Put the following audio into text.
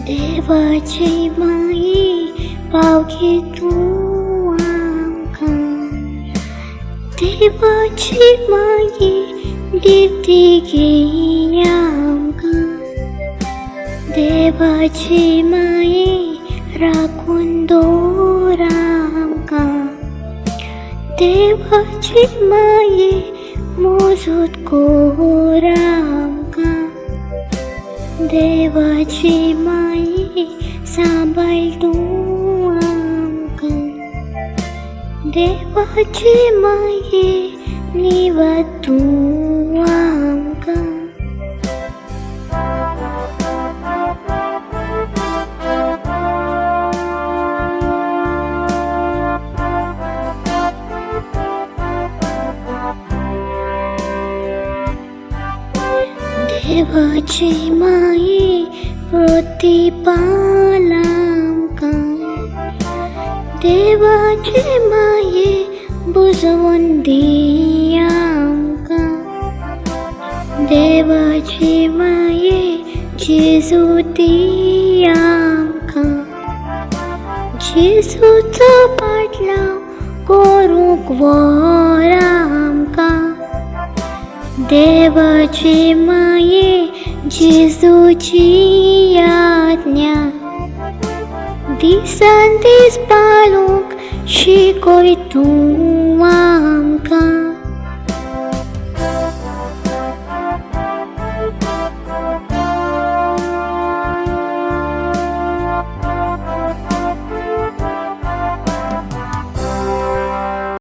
देवाची माये पावगी तूं आमकां, देवाची माये दिवती गे आमकां, देवाची माये राखून दवर आमकां, देवाची माये मोजूत कर आमकां, देवाची माये सांबाळ तूं आमकां, देवाची माये निवाज तूं आमकां. देवाची माये प्रतिपाल आमकां, देवाची माये बुजवून दी आमकां, देवाची माये जेजू दी आमकां, जेजूचो पाटलाव करूंक व्हर आमकां, देवाची माये जेजूची आज्ञा दिसान दीस पाळूंक शिकय तूं आमकां.